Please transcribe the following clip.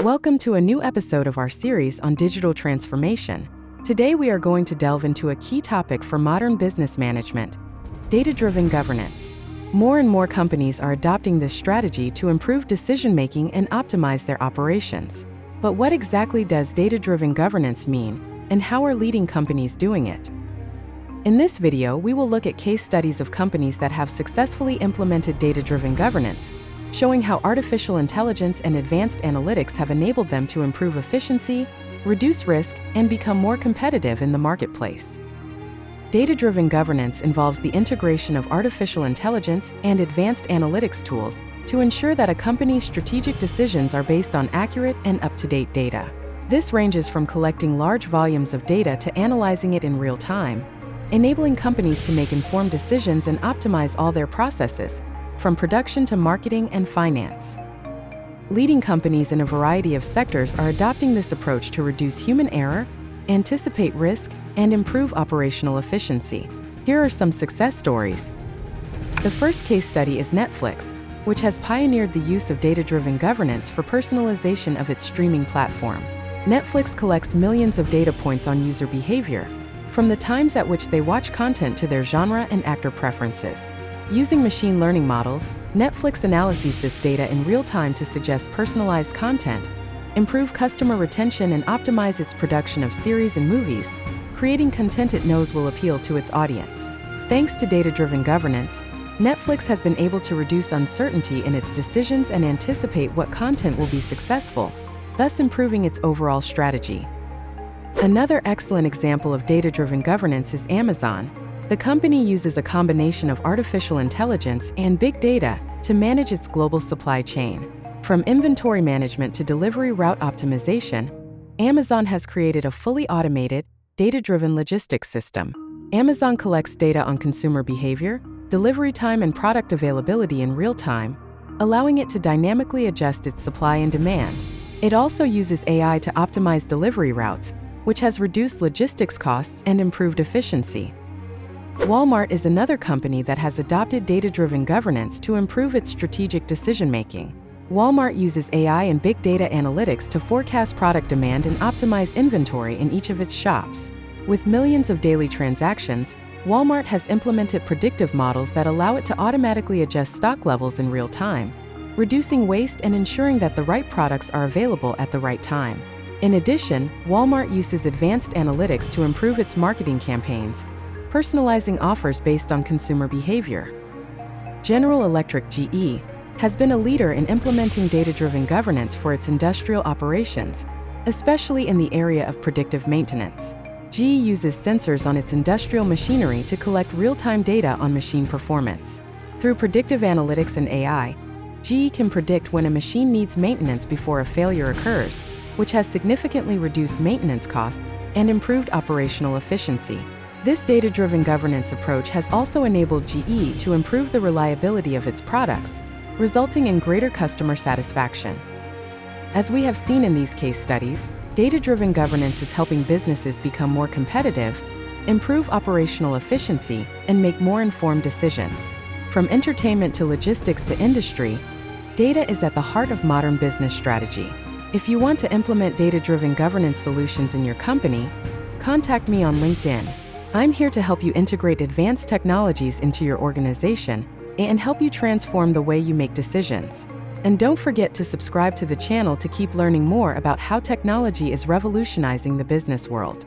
Welcome to a new episode of our series on digital transformation. Today we are going to delve into a key topic for modern business management: data-driven governance. More and more companies are adopting this strategy to improve decision-making and optimize their operations. But what exactly does data-driven governance mean, and how are leading companies doing it? In this video, we will look at case studies of companies that have successfully implemented data-driven governance, showing how artificial intelligence and advanced analytics have enabled them to improve efficiency, reduce risk, and become more competitive in the marketplace. Data-driven governance involves the integration of artificial intelligence and advanced analytics tools to ensure that a company's strategic decisions are based on accurate and up-to-date data. This ranges from collecting large volumes of data to analyzing it in real time, enabling companies to make informed decisions and optimize all their processes, from production to marketing and finance. Leading companies in a variety of sectors are adopting this approach to reduce human error, anticipate risk, and improve operational efficiency. Here are some success stories. The first case study is Netflix, which has pioneered the use of data-driven governance for personalization of its streaming platform. Netflix collects millions of data points on user behavior, from the times at which they watch content to their genre and actor preferences. Using machine learning models, Netflix analyzes this data in real time to suggest personalized content, improve customer retention, and optimize its production of series and movies, creating content it knows will appeal to its audience. Thanks to data-driven governance, Netflix has been able to reduce uncertainty in its decisions and anticipate what content will be successful, thus improving its overall strategy. Another excellent example of data-driven governance is Amazon. The company uses a combination of artificial intelligence and big data to manage its global supply chain. From inventory management to delivery route optimization, Amazon has created a fully automated, data-driven logistics system. Amazon collects data on consumer behavior, delivery time, and product availability in real time, allowing it to dynamically adjust its supply and demand. It also uses AI to optimize delivery routes, which has reduced logistics costs and improved efficiency. Walmart is another company that has adopted data-driven governance to improve its strategic decision-making. Walmart uses AI and big data analytics to forecast product demand and optimize inventory in each of its shops. With millions of daily transactions, Walmart has implemented predictive models that allow it to automatically adjust stock levels in real time, reducing waste and ensuring that the right products are available at the right time. In addition, Walmart uses advanced analytics to improve its marketing campaigns, personalizing offers based on consumer behavior. General Electric (GE) has been a leader in implementing data-driven governance for its industrial operations, especially in the area of predictive maintenance. GE uses sensors on its industrial machinery to collect real-time data on machine performance. Through predictive analytics and AI, GE can predict when a machine needs maintenance before a failure occurs, which has significantly reduced maintenance costs and improved operational efficiency. This data-driven governance approach has also enabled GE to improve the reliability of its products, resulting in greater customer satisfaction. As we have seen in these case studies, data-driven governance is helping businesses become more competitive, improve operational efficiency, and make more informed decisions. From entertainment to logistics to industry, data is at the heart of modern business strategy. If you want to implement data-driven governance solutions in your company, contact me on LinkedIn. I'm here to help you integrate advanced technologies into your organization and help you transform the way you make decisions. And don't forget to subscribe to the channel to keep learning more about how technology is revolutionizing the business world.